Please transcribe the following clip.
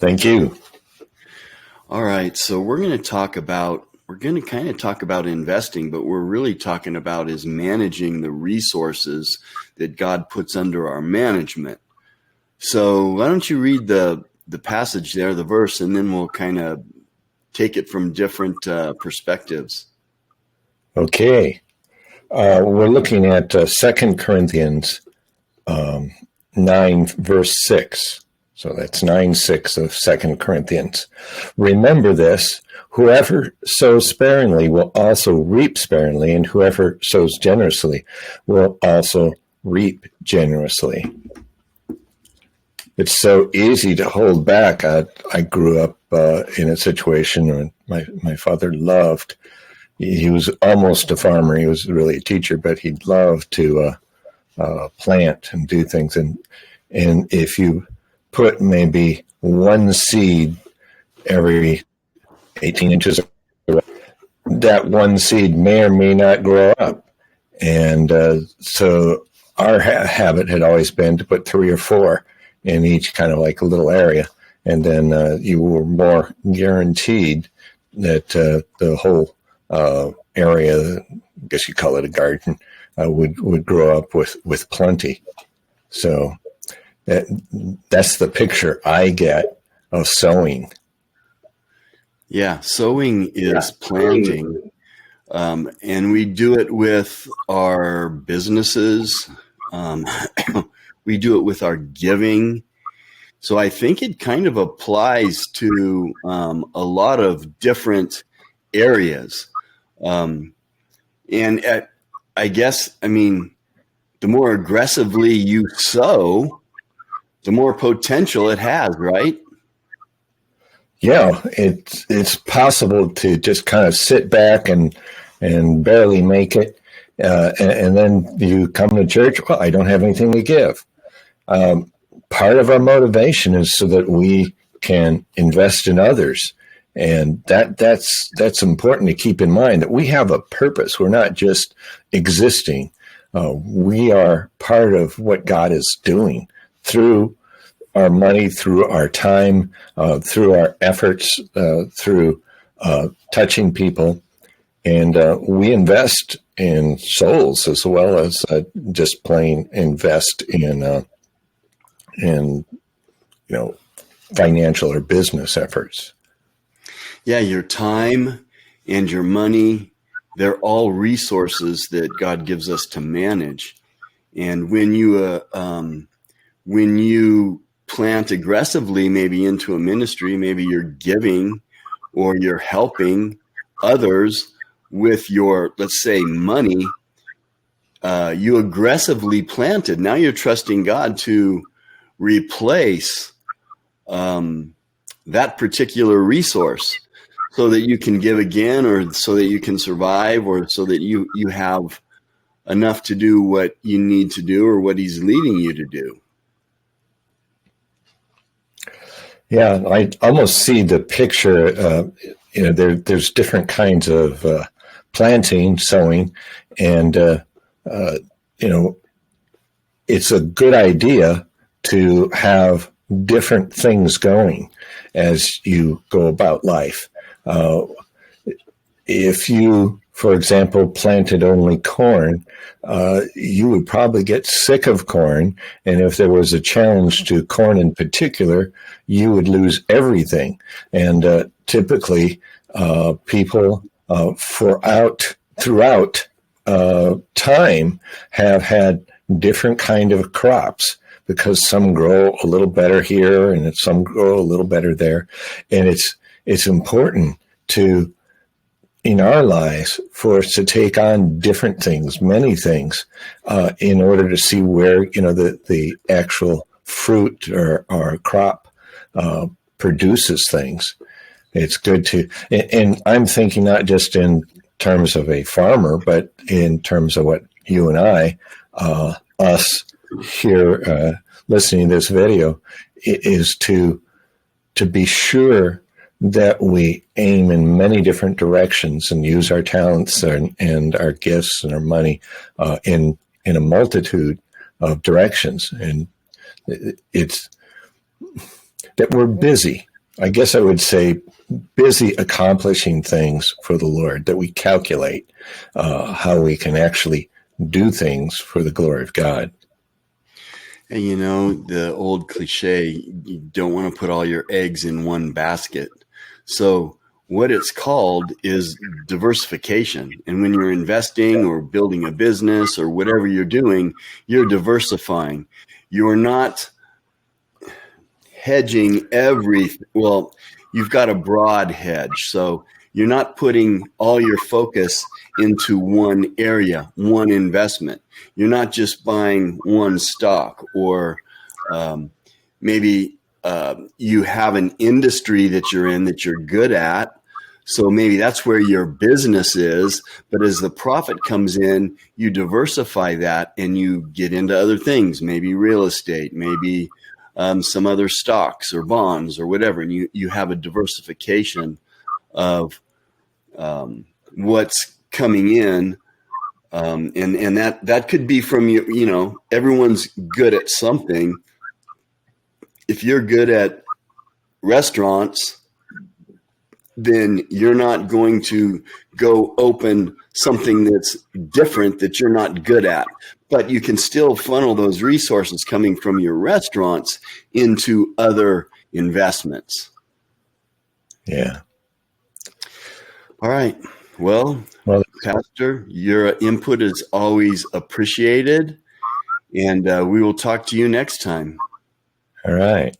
Thank you. All right, so we're going to kind of talk about investing, but we're really talking about is managing the resources that God puts under our management. So why don't you read the passage there, the verse, and then we'll kind of take it from different perspectives. Okay. We're looking at 2 Corinthians 9, verse 6. So that's 9:6 of 2 Corinthians. Remember this, whoever sows sparingly will also reap sparingly, and whoever sows generously will also reap generously. It's so easy to hold back. I grew up in a situation where my father loved, he was almost a farmer. He was really a teacher, but he loved to plant and do things. And if you put maybe one seed every 18 inches away, that one seed may or may not grow up. And so our habit had always been to put 3 or 4 in each kind of like a little area. And then you were more guaranteed that the whole area, I guess you call it a garden, would grow up with plenty. So that's the picture I get of sowing. Yeah, sowing is planting, and we do it with our businesses. We do it with our giving. So I think it kind of applies to a lot of different areas. I guess, the more aggressively you sow, the more potential it has, right? Yeah, it's possible to just kind of sit back and barely make it, and then you come to church. Well, I don't have anything to give. Part of our motivation is so that we can invest in others, and that's important to keep in mind, that we have a purpose. We're not just existing. We are part of what God is doing through our money, through our time, through our efforts, through touching people. And we invest in souls as well as just plain invest in financial or business efforts. Yeah, your time and your money, they're all resources that God gives us to manage. And when you plant aggressively, maybe into a ministry, maybe you're giving or you're helping others with your, let's say, money, you aggressively planted. Now you're trusting God to replace that particular resource so that you can give again, or so that you can survive, or so that you have enough to do what you need to do or what He's leading you to do. Yeah, I almost see the picture. There's different kinds of planting, sowing, and it's a good idea to have different things going as you go about life. If you, for example, planted only corn, you would probably get sick of corn. And if there was a challenge to corn in particular, you would lose everything. And typically, people throughout time have had different kind of crops, because some grow a little better here and some grow a little better there. And it's important in our lives for us to take on different things, many things, in order to see where, the actual fruit or crop produces things. It's good and I'm thinking not just in terms of a farmer, but in terms of what you and I, us here listening to this video, is to be sure that we aim in many different directions and use our talents and our gifts and our money in a multitude of directions. And it's that we're busy. I guess I would say busy accomplishing things for the Lord, that we calculate how we can actually do things for the glory of God. And you know, the old cliche, you don't want to put all your eggs in one basket. So what it's called is diversification. And when you're investing or building a business or whatever you're doing, you're diversifying. You're not hedging well, you've got a broad hedge. So you're not putting all your focus into one area, one investment. You're not just buying one stock, or maybe you have an industry that you're in that you're good at. So maybe that's where your business is. But as the profit comes in, you diversify that and you get into other things, maybe real estate, maybe some other stocks or bonds or whatever. And you have a diversification of what's coming in. And that could be from you know, everyone's good at something. If you're good at restaurants, then you're not going to go open something that's different that you're not good at. But you can still funnel those resources coming from your restaurants into other investments. Yeah. All right. Well, Pastor, your input is always appreciated. And we will talk to you next time. All right.